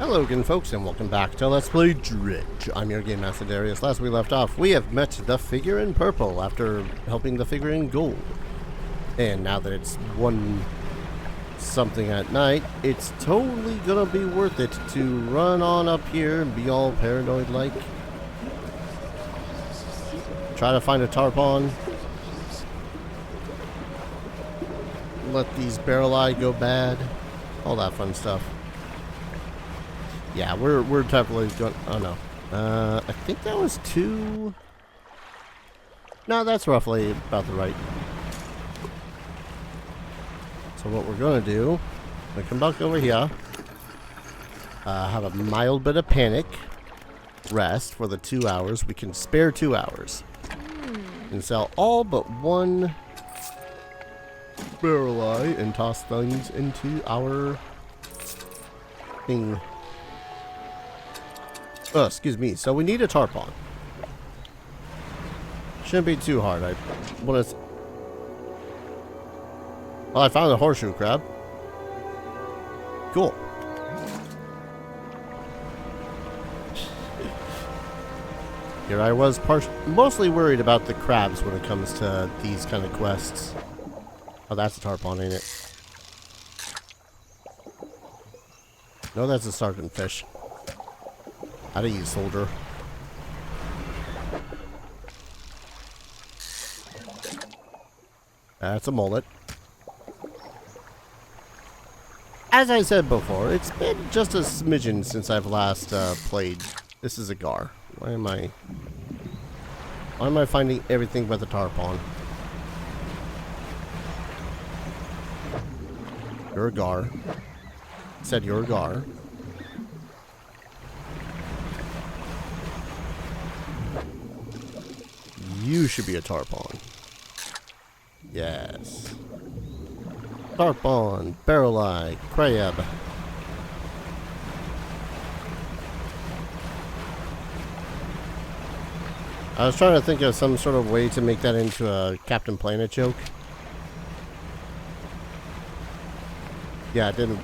Hello again, folks, and welcome back to Let's Play Dredge. I'm your Game Master Darius. Last we left off, we have met the figure in purple after helping the figure in gold. And now that it's 1 something at night, it's totally gonna be worth it to run on up here and be all paranoid-like. Try to find a tarpon. Let these barrel eye go bad. All that fun stuff. Yeah, we're definitely going. Oh no, I think that was 2. No, that's roughly about the right. So what we're gonna do, we come back over here, have a mild bit of panic, rest for the 2 hours. We can spare 2 hours, and sell all but 1 barrel eye and toss things into our thing. Oh, excuse me. So we need a tarpon. Shouldn't be too hard. Well, I found a horseshoe crab. Cool. Here I was mostly worried about the crabs when it comes to these kind of quests. Oh, that's a tarpon, ain't it? No, that's a sergeant fish. How do you, soldier? That's a mullet. As I said before, it's been just a smidgen since I've last played. This is a gar. Why am I finding everything but the tarpon? You're a gar. Said you're a gar. You should be a tarpon. Yes. Tarpon, barrel eye, crab. I was trying to think of some sort of way to make that into a Captain Planet joke. Yeah, it didn't.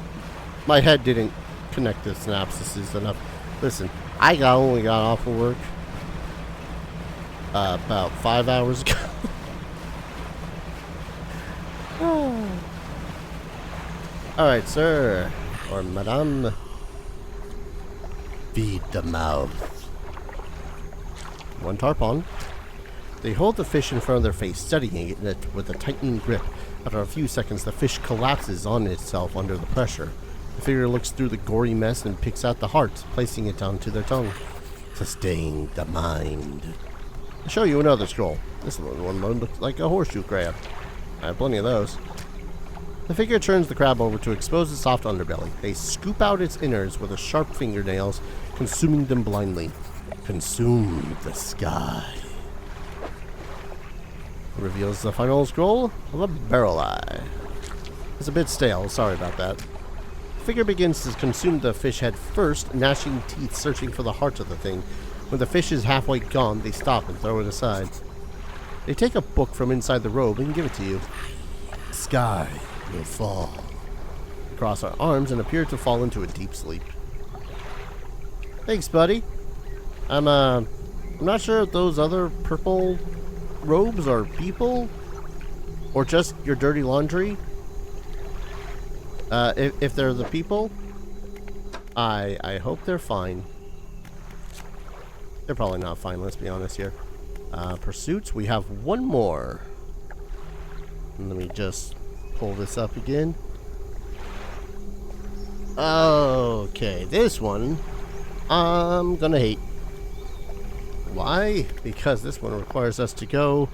My head didn't connect the synapses enough. Listen, I only got off of work about 5 hours ago. Alright, sir. Or madame. Feed the mouth. 1 tarpon. They hold the fish in front of their face, studying it with a tightening grip. After a few seconds, the fish collapses on itself under the pressure. The figure looks through the gory mess and picks out the heart, placing it onto their tongue. Sustain the mind. I'll show you another scroll. This one looks like a horseshoe crab. I have plenty of those. The figure turns the crab over to expose its soft underbelly. They scoop out its innards with sharp fingernails, consuming them blindly. Consume the sky. Reveals the final scroll of a barrel eye. It's a bit stale, sorry about that. The figure begins to consume the fish head first, gnashing teeth searching for the heart of the thing. When the fish is halfway gone, they stop and throw it aside. They take a book from inside the robe and give it to you. The sky will fall. Cross our arms and appear to fall into a deep sleep. Thanks, buddy. I'm not sure if those other purple robes are people or just your dirty laundry. If they're the people, I hope they're fine. They're probably not fine, let's be honest here. Pursuits, we have 1 more. And let me just pull this up again. Okay, this one I'm gonna hate. Why? Because this one requires us to go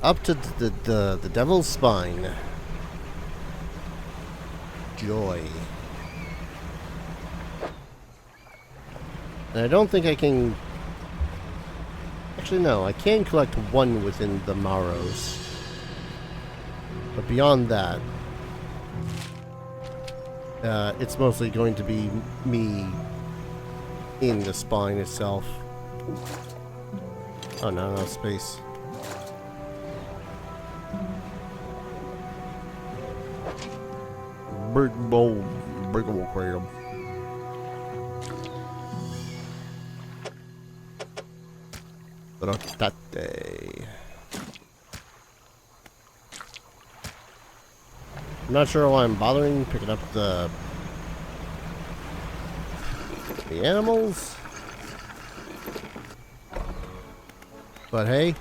up to the devil's spine. Joy. And I don't think I can. Actually, no, I can collect 1 within the Maros. But beyond that, it's mostly going to be me in the spine itself. Oh, no, space. big old aquarium. Rotate. I'm not sure why I'm bothering picking up the animals. But hey.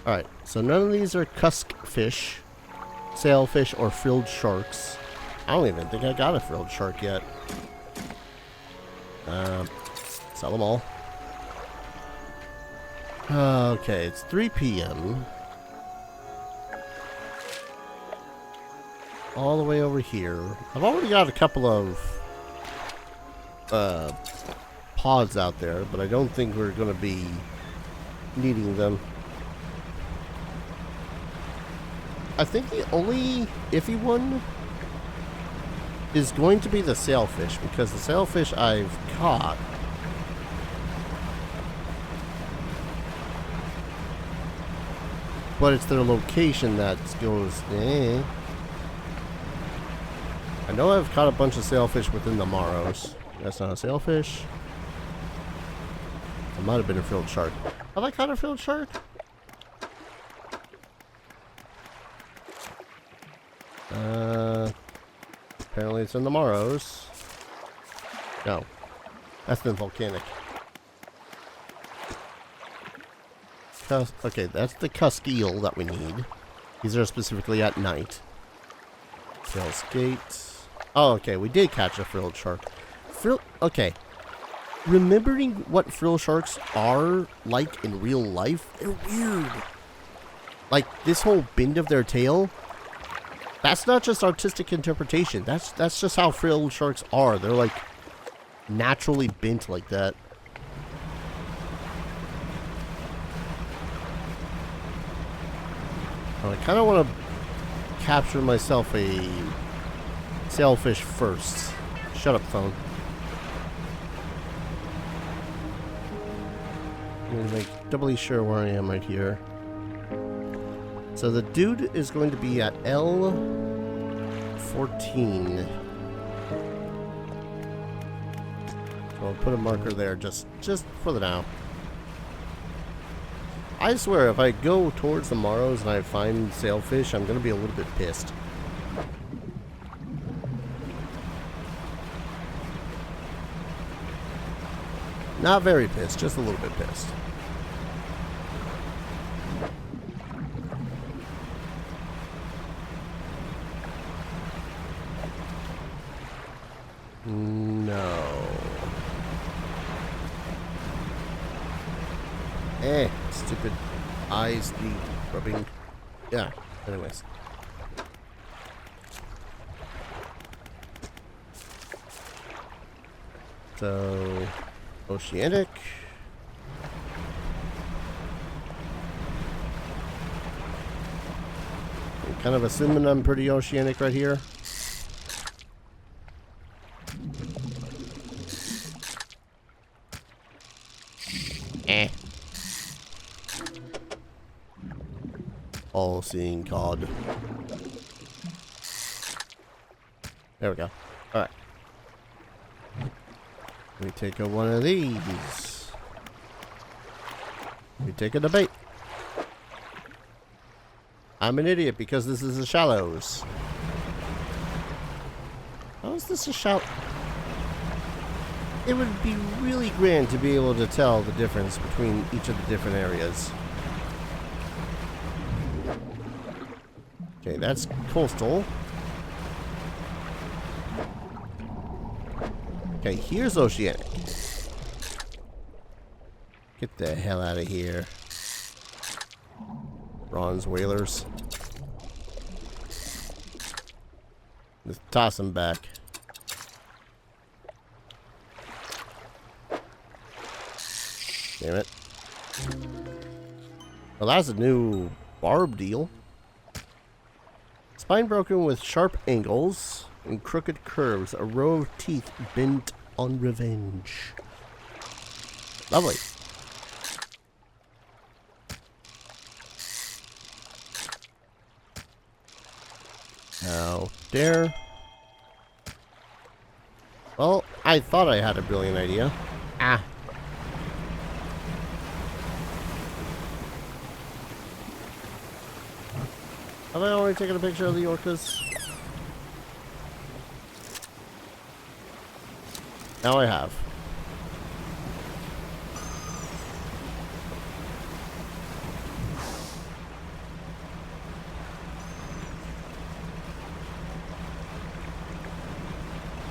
Alright, so none of these are cusk fish, sailfish, or frilled sharks. I don't even think I got a frilled shark yet. Sell them all. Okay, it's 3 p.m. All the way over here. I've already got a couple of pods out there, but I don't think we're going to be needing them. I think the only iffy one is going to be the sailfish, because the sailfish I've caught but it's their location that goes, eh. I know I've caught a bunch of sailfish within the Maros. That's not a sailfish. It might have been a frilled shark. Have I caught a frilled shark? Apparently it's in the Maros. No. That's been volcanic. Okay, that's the cusk eel that we need. These are specifically at night. Tailskate. Oh, okay, we did catch a frilled shark. Okay. Remembering what frill sharks are like in real life, they're weird. Like, this whole bend of their tail, that's not just artistic interpretation. That's just how frill sharks are. They're like naturally bent like that. I kind of want to capture myself a sailfish first. Shut up, phone. I'm going to make doubly sure where I am right here. So the dude is going to be at L14. So I'll put a marker there just for the now. I swear, if I go towards the Maros and I find sailfish, I'm going to be a little bit pissed. Not very pissed, just a little bit pissed. No. Stupid eyes need rubbing. Yeah, anyways. So, oceanic. I'm kind of assuming I'm pretty oceanic right here. All-seeing cod. There we go. Alright. We take one of these. We take a bait. I'm an idiot because this is the shallows. How is this a shallow? It would be really grand to be able to tell the difference between each of the different areas. Okay, that's coastal. Okay, here's oceanic. Get the hell out of here. Bronze whalers. Let's toss them back. Damn it. Well, that's a new barb deal. Spine broken with sharp angles and crooked curves. A row of teeth bent on revenge. Lovely. Now, there. Well, I thought I had a brilliant idea. Ah. Have I already taken a picture of the orcas? Now I have.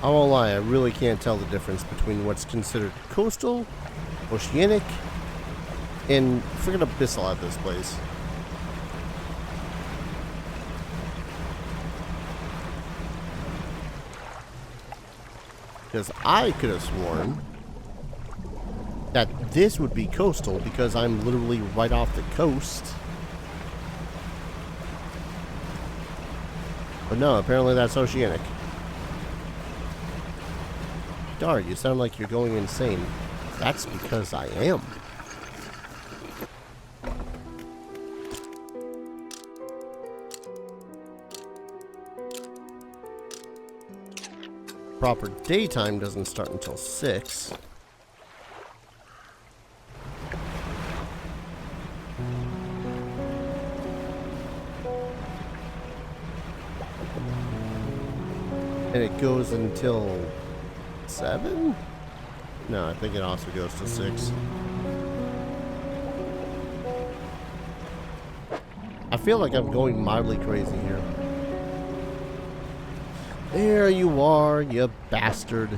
I won't lie, I really can't tell the difference between what's considered coastal, oceanic, and freaking abyssal at this place. Because I could have sworn that this would be coastal because I'm literally right off the coast. But no, apparently that's oceanic. Darn, you sound like you're going insane. That's because I am. Proper daytime doesn't start until 6. And it goes until 7? No, I think it also goes to 6. I feel like I'm going mildly crazy here. There you are, you bastard.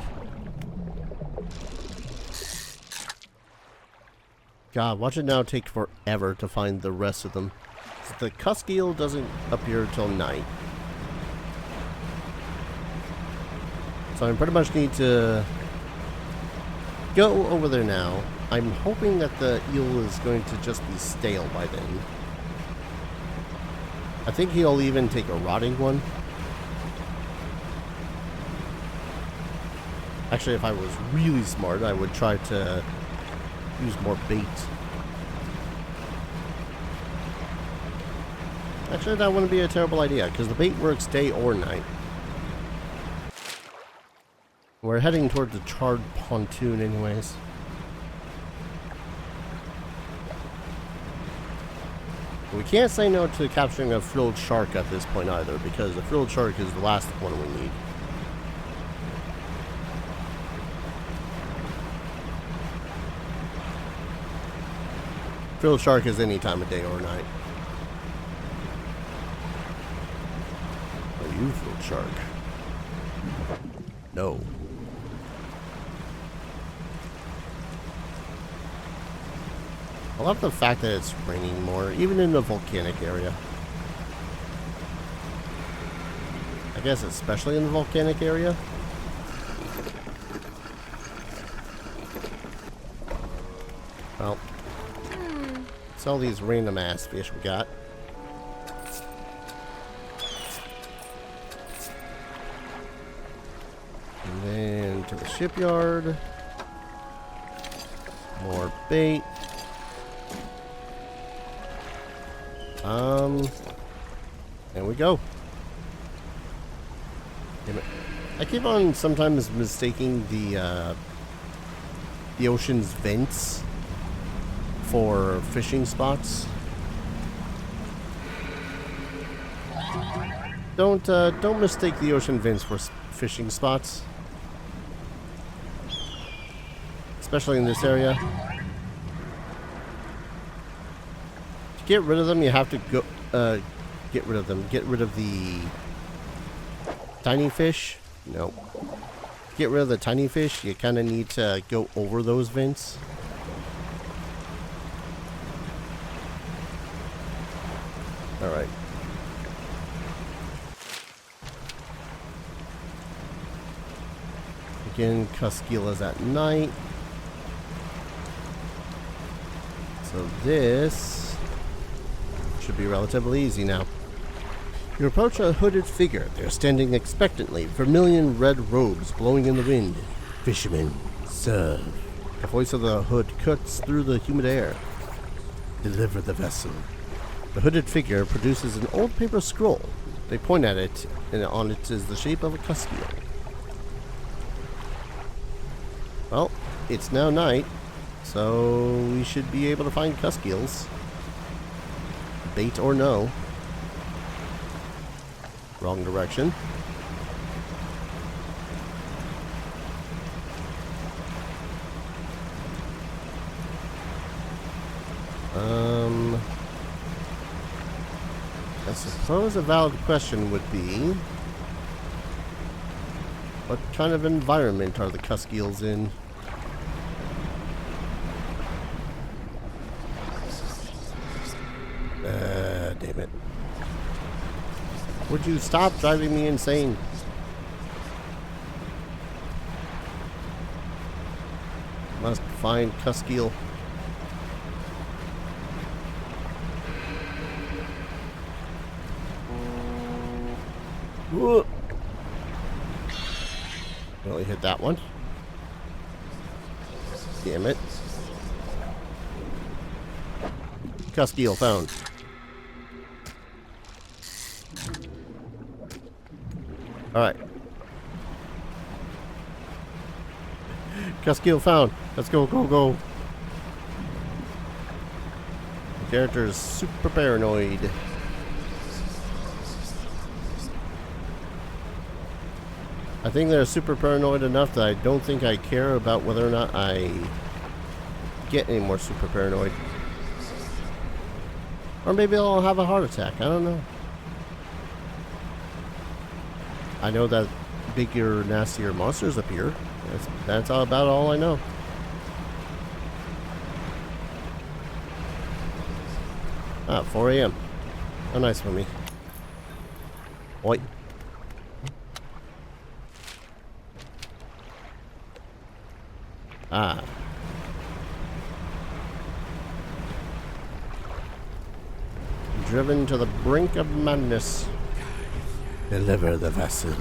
God, watch it now take forever to find the rest of them. The cusk eel doesn't appear till night. So I pretty much need to go over there now. I'm hoping that the eel is going to just be stale by then. I think he'll even take a rotting one. Actually, if I was really smart, I would try to use more bait. Actually, that wouldn't be a terrible idea, because the bait works day or night. We're heading toward the charred pontoon anyways. We can't say no to capturing a frilled shark at this point either, because the frilled shark is the last one we need. Frilled shark is any time of day or night. Are you frilled shark? No. I love the fact that it's raining more, even in the volcanic area. I guess especially in the volcanic area. Well, it's all these random ass fish we got. And then to the shipyard. More bait. There we go. Damn it. I keep on sometimes mistaking the ocean's vents for fishing spots. Don't mistake the ocean vents for fishing spots. Especially in this area. To get rid of them, you have to go get rid of them. Get rid of the tiny fish. No. To get rid of the tiny fish, you kind of need to go over those vents. Alright. Again, Cuskila's at night. So this should be relatively easy now. You approach a hooded figure. They're standing expectantly, vermilion red robes blowing in the wind. Fishermen, serve. The voice of the hood cuts through the humid air. Deliver the vessel. The hooded figure produces an old paper scroll. They point at it, and on it is the shape of a cusk eel. Well, it's now night, so we should be able to find cusk eels. Bait or no. Wrong direction. I suppose a valid question would be, what kind of environment are the cusk eels in? Damn it. Would you stop driving me insane? Must find cusk eel. Whoa. Really hit that one. Damn it. Cusk eel found. Alright. Cusk eel found. Let's go, go, go. The character is super paranoid. I think they're super paranoid enough that I don't think I care about whether or not I get any more super paranoid. Or maybe I'll have a heart attack. I don't know. I know that bigger, nastier monsters appear. That's all about all I know. Ah, 4 a.m. How nice for me. Oi. Ah. Driven to the brink of madness. Deliver the vessel.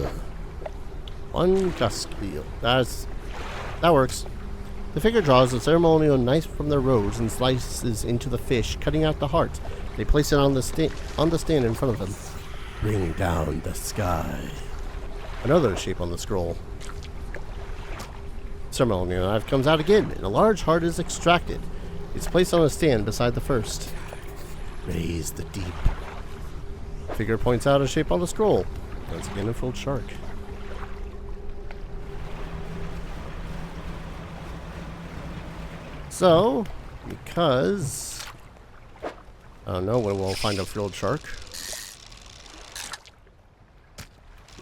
One cusk eel. That works. The figure draws a ceremonial knife from their robes and slices into the fish, cutting out the heart. They place it on the stand in front of them. Bring down the sky. Another shape on the scroll. Ceremonial knife comes out again, and a large heart is extracted. It's placed on a stand beside the first. Raise the deep. Figure points out a shape on the scroll. Once again, a frilled shark. So, because I don't know when we'll find a frilled shark.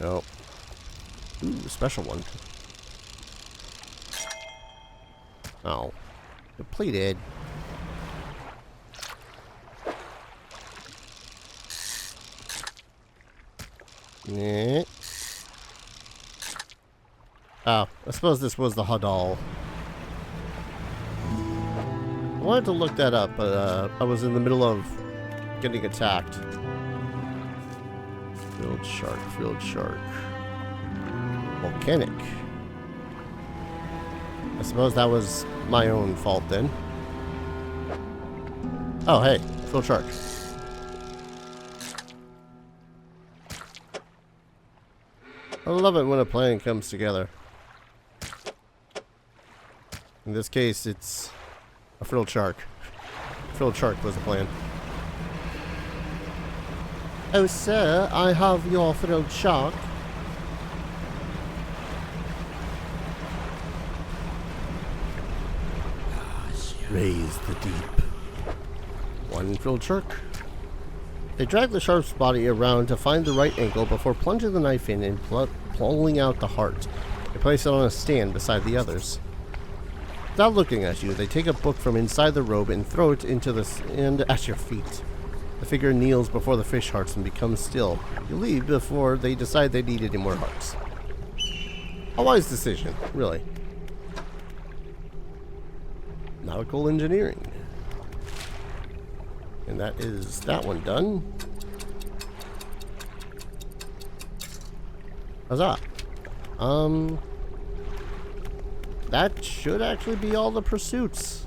No. Ooh, special one. Oh. Depleted. Yeah. Oh, I suppose this was the Hadal. I wanted to look that up, but I was in the middle of getting attacked. Frilled shark, frilled shark. Volcanic. I suppose that was my own fault then. Oh, hey, frilled shark. I love it when a plan comes together. In this case, it's a frilled shark. Frilled shark was the plan. Oh, sir, I have your frilled shark. Raise the deep. One frilled shark. They drag the shark's body around to find the right angle before plunging the knife in and pulling out the heart. They place it on a stand beside the others. Without looking at you, they take a book from inside the robe and throw it into the sand at your feet. The figure kneels before the fish hearts and becomes still. You leave before they decide they need any more hearts. A wise decision, really. Nautical engineering. And that is that one done. Huzzah. That should actually be all the pursuits.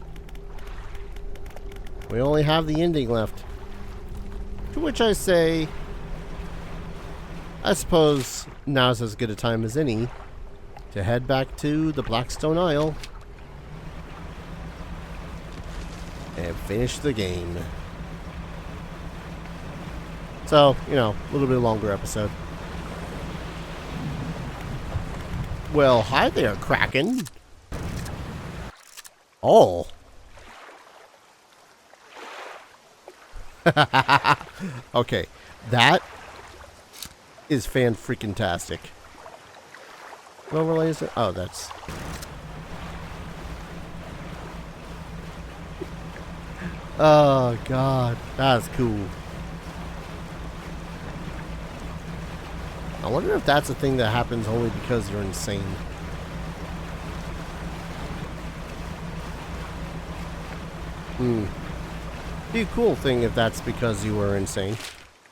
We only have the ending left. To which I say, I suppose now's as good a time as any to head back to the Blackstone Isle and finish the game. So, you know, a little bit longer episode. Well, hi there, Kraken. Oh. Okay, that is fan-freaking-tastic. What overlay is it? Oh, that's... Oh, God. That's cool. I wonder if that's a thing that happens only because you're insane. Be a cool thing if that's because you were insane.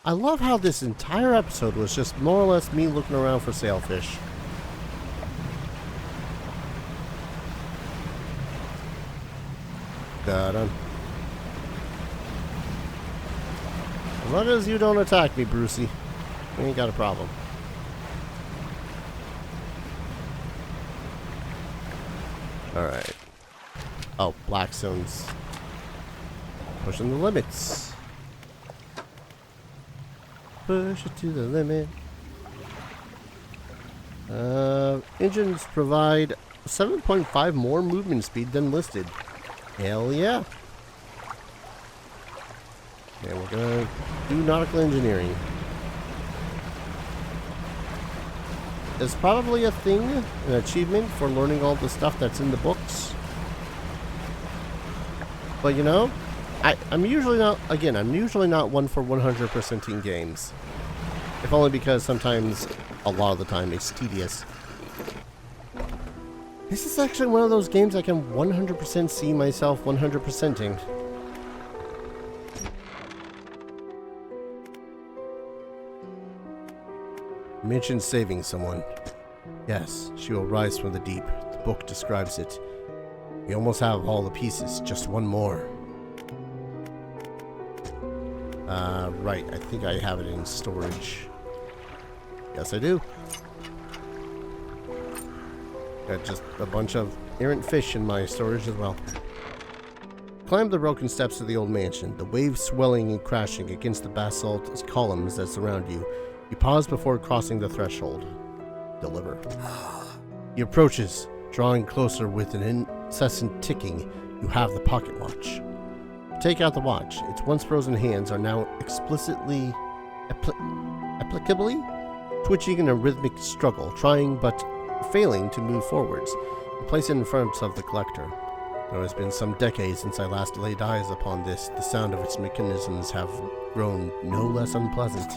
I love how this entire episode was just more or less me looking around for sailfish. Got him. As long as you don't attack me, Brucey, we ain't got a problem. Alright. Oh, Blackstone's pushing the limits. Push it to the limit. Engines provide 7.5 more movement speed than listed. Hell yeah. And we're gonna do nautical engineering. There's probably a thing, an achievement for learning all the stuff that's in the books. But you know, I'm usually not, again, I'm usually not one for 100%ing games. If only because sometimes, a lot of the time, it's tedious. This is actually one of those games I can 100% see myself 100%ing. Mention saving someone. Yes, she will rise from the deep. The book describes it. We almost have all the pieces, just one more. Right, I think I have it in storage. Yes, I do. Got just a bunch of errant fish in my storage as well. Climb the broken steps of the old mansion, the waves swelling and crashing against the basalt columns that surround you. You pause before crossing the threshold. Deliver. He approaches, drawing closer with an incessant ticking. You have the pocket watch. Take out the watch. Its once frozen hands are now explicitly, applicably twitching in a rhythmic struggle, trying but failing to move forwards. You place it in front of the collector. There has been some decades since I last laid eyes upon this. The sound of its mechanisms have grown no less unpleasant.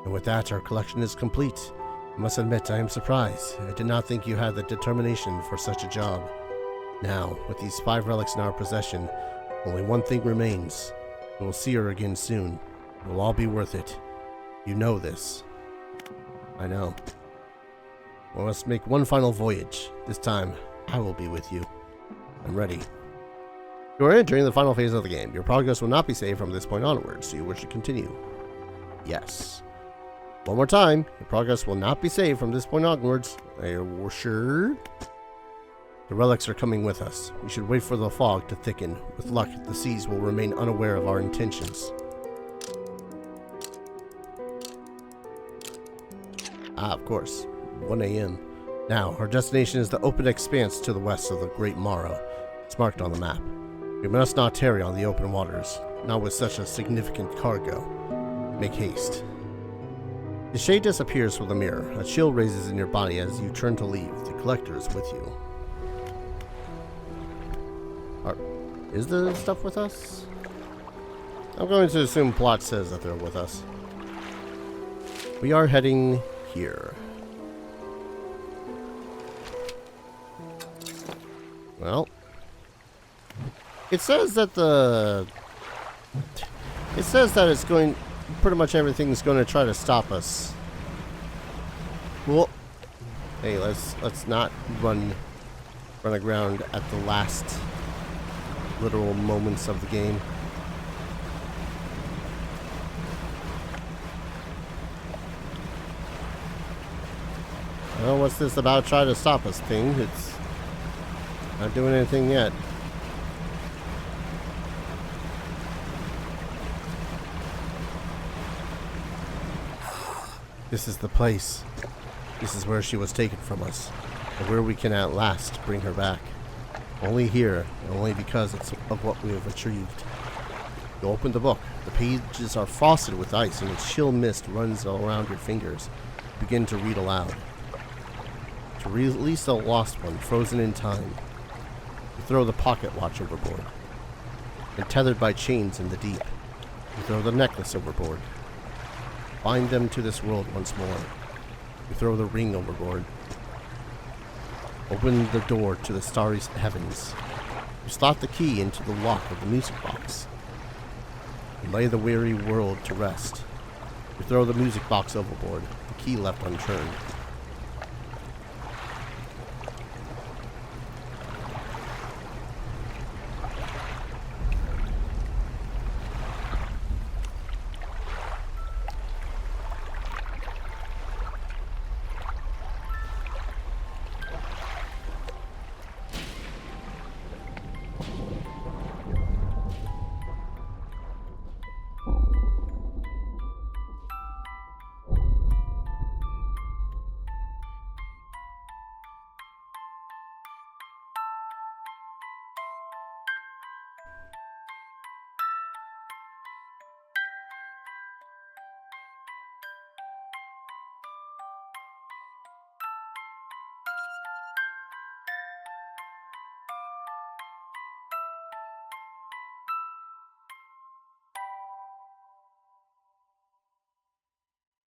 And with that, our collection is complete. I must admit, I am surprised. I did not think you had the determination for such a job. Now, with these 5 relics in our possession, only one thing remains. We will see her again soon. It will all be worth it. You know this. I know. We must make one final voyage. This time, I will be with you. I'm ready. You are entering the final phase of the game. Your progress will not be saved from this point onwards. Do you wish to continue? Yes. One more time. Your progress will not be saved from this point onwards. Are you sure? The relics are coming with us. We should wait for the fog to thicken. With luck, the seas will remain unaware of our intentions. Ah, of course. 1 a.m. Now, our destination is the open expanse to the west of the Great Morrow. It's marked on the map. We must not tarry on the open waters, not with such a significant cargo. Make haste. The shade disappears from the mirror. A chill raises in your body as you turn to leave. The collector is with you. Is the stuff with us? I'm going to assume plot says that they're with us. We are heading here. Well, it says that it's going, pretty much everything's going to try to stop us. Well, hey, let's not run aground at the last literal moments of the game. Well, what's this about trying to stop us thing? It's not doing anything yet. This is the place. This is where she was taken from us, and where we can at last bring her back. Only here, and only because it's of what we have achieved. You open the book. The pages are frosted with ice, and a chill mist runs all around your fingers. Begin to read aloud. To release a lost one, frozen in time. You throw the pocket watch overboard. And tethered by chains in the deep, you throw the necklace overboard. Bind them to this world once more. You throw the ring overboard. Open the door to the starry heavens. You slot the key into the lock of the music box. You lay the weary world to rest. You throw the music box overboard, the key left unturned.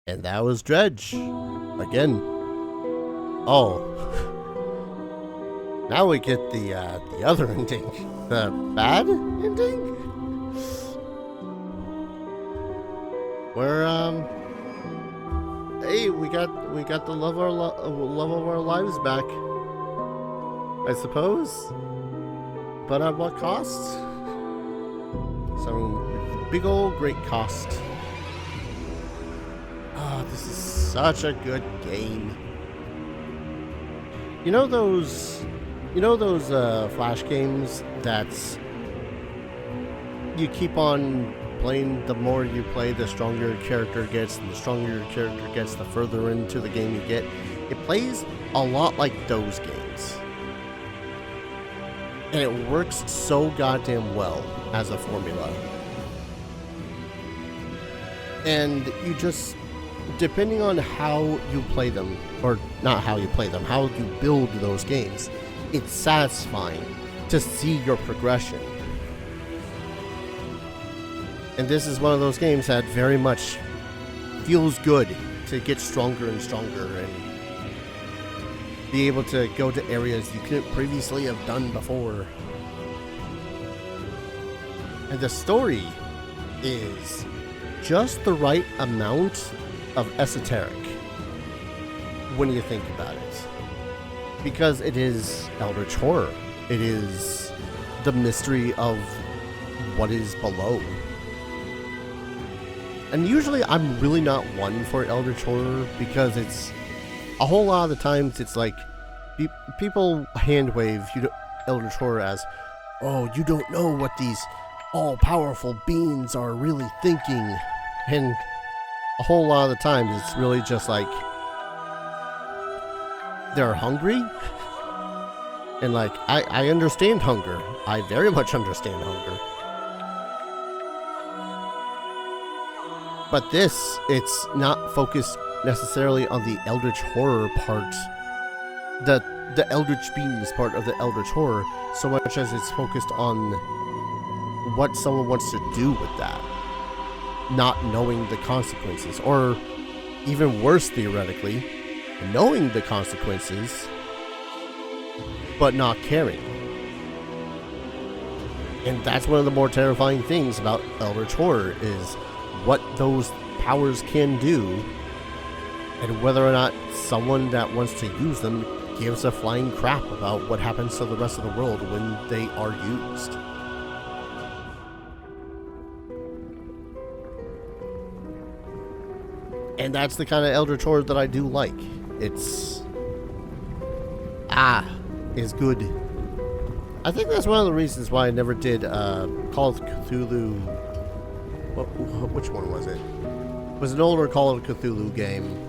And that was Dredge. Again. Oh. Now we get the other ending. The bad ending? Where, hey, we got the love of our lives back. I suppose. But at what cost? Some big old great cost. This is such a good game. You know those Flash games that's you keep on playing, the more you play, the stronger your character gets, and the stronger your character gets, the further into the game you get. It plays a lot like those games. And it works so goddamn well as a formula. And you just, depending on how you play them, or not how you play them, how you build those games, it's satisfying to see your progression. And this is one of those games that very much feels good to get stronger and stronger and be able to go to areas you couldn't previously have done before. And the story is just the right amount of esoteric when you think about it, because it is eldritch horror. It is the mystery of what is below. And usually I'm really not one for eldritch horror, because it's a whole lot of the times it's like people hand wave eldritch horror as, oh, you don't know what these all-powerful beings are really thinking. And a whole lot of the times it's really just like they're hungry. And like, I understand hunger. I very much understand hunger. But this, it's not focused necessarily on the eldritch horror part, the eldritch beings part of the eldritch horror, so much as it's focused on what someone wants to do with that, not knowing the consequences, or even worse theoretically, knowing the consequences but not caring. And that's one of the more terrifying things about eldritch horror, is what those powers can do, and whether or not someone that wants to use them gives a flying crap about what happens to the rest of the world when they are used. And that's the kind of eldritch horror that I do like. It's is good. I think that's one of the reasons why I never did Call of Cthulhu. Which one was it? It was an older Call of Cthulhu game.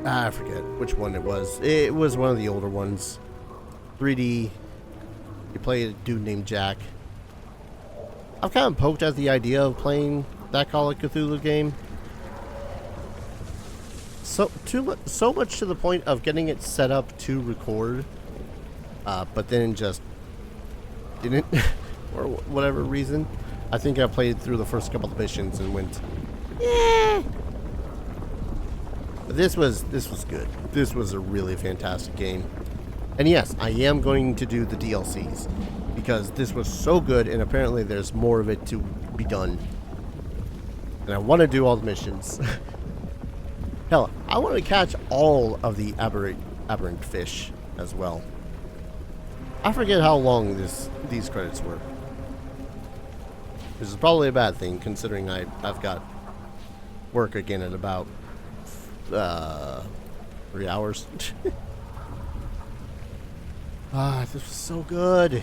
I forget which one it was. It was one of the older ones. 3D. You play a dude named Jack. I've kind of poked at the idea of playing that Call of Cthulhu game. So much to the point of getting it set up to record, but then just didn't, or whatever reason. I think I played through the first couple of missions and went, yeah. But this was good. This was a really fantastic game. And yes, I am going to do the DLCs because this was so good, and apparently there's more of it to be done. And I want to do all the missions. Hell, I want to catch all of the aberrant fish as well. I forget how long these credits were. This is probably a bad thing considering I've got work again in about 3 hours. This was so good.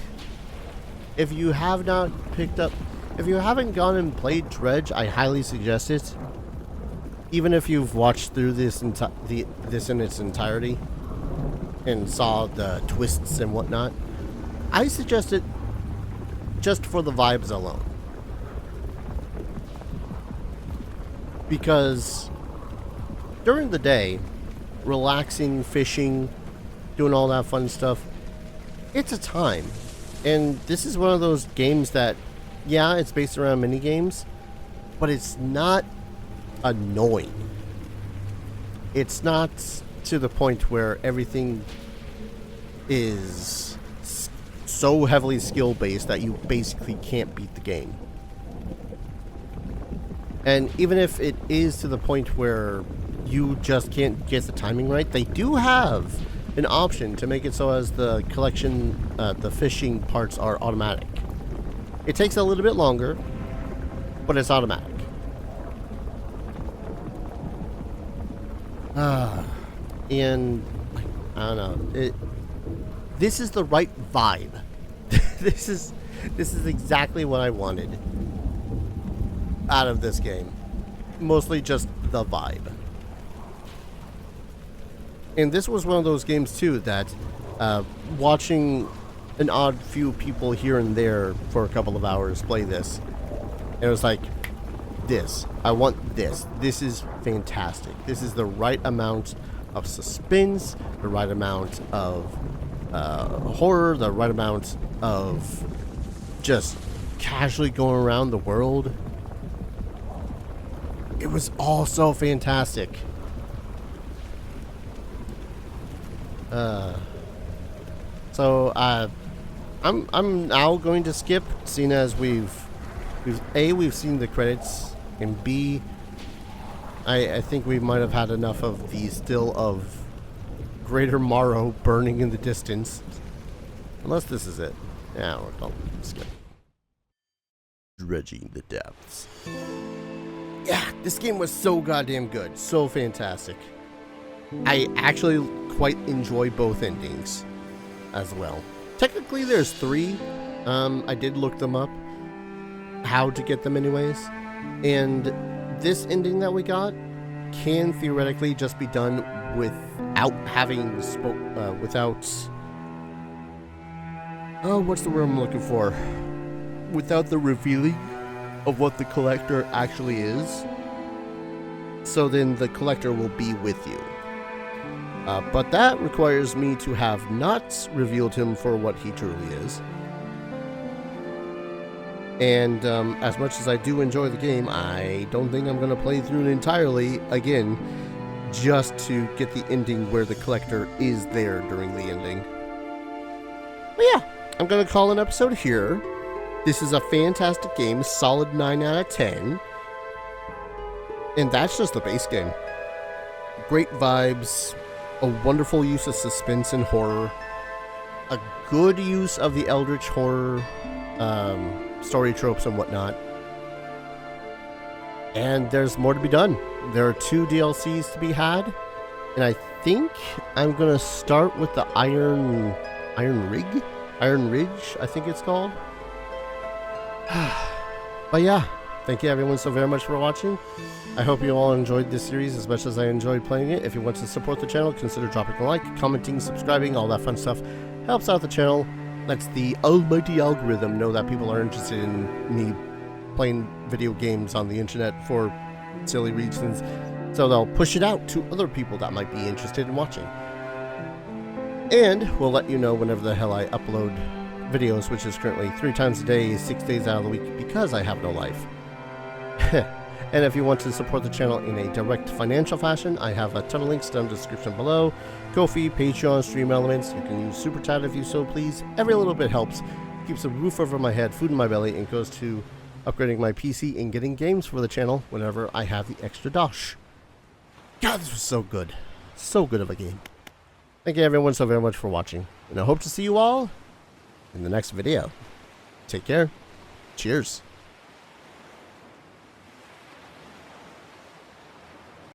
If you haven't gone and played Dredge, I highly suggest it. Even if you've watched through this in its entirety and saw the twists and whatnot, I suggest it just for the vibes alone. Because during the day, relaxing, fishing, doing all that fun stuff, it's a time. And this is one of those games that, yeah, it's based around mini games, but it's not annoying. It's not to the point where everything is so heavily skill based that you basically can't beat the game. And even if it is to the point where you just can't get the timing right, they do have an option to make it so as the collection, the fishing parts are automatic. It takes a little bit longer, but it's automatic. And I don't know. This is the right vibe. This is exactly what I wanted out of this game. Mostly just the vibe. And this was one of those games too that watching an odd few people here and there for a couple of hours play this, it was like, this. I want this. This is fantastic. This is the right amount of suspense, the right amount of horror, the right amount of just casually going around the world. It was all so fantastic. So I'm now going to skip, seeing as we've seen the credits, and B, I think we might have had enough of the still of Greater Morrow burning in the distance. Unless this is it. Yeah, I'll skip. Dredging the depths. Yeah, this game was so goddamn good. So fantastic. I actually quite enjoy both endings as well. Technically there's 3. I did look them up, how to get them anyways. And this ending that we got can theoretically just be done without having what's the word I'm looking for? Without the revealing of what the collector actually is. So then the collector will be with you. But that requires me to have not revealed him for what he truly is. And as much as I do enjoy the game, I don't think I'm going to play through it entirely again just to get the ending where the collector is there during the ending. But yeah, I'm going to call an episode here. This is a fantastic game, solid 9 out of 10. And that's just the base game. Great vibes, a wonderful use of suspense and horror, a good use of the eldritch horror story tropes and whatnot. And there's more to be done. There are 2 DLCs to be had, and I think I'm gonna start with the Iron Ridge, I think it's called. But yeah, thank you everyone so very much for watching. I hope you all enjoyed this series as much as I enjoyed playing it. If you want to support the channel, consider dropping a like, commenting, subscribing, all that fun stuff. Helps out the channel. Lets the almighty algorithm know that people are interested in me playing video games on the internet for silly reasons. So they'll push it out to other people that might be interested in watching. And we'll let you know whenever the hell I upload videos, which is currently 3 times a day, 6 days out of the week, because I have no life. And if you want to support the channel in a direct financial fashion, I have a ton of links down in the description below. Ko-fi, Patreon, Stream Elements. You can use Super Chat if you so please. Every little bit helps. Keeps a roof over my head, food in my belly, and goes to upgrading my PC and getting games for the channel whenever I have the extra dosh. God, this was so good. So good of a game. Thank you everyone so very much for watching. And I hope to see you all in the next video. Take care. Cheers.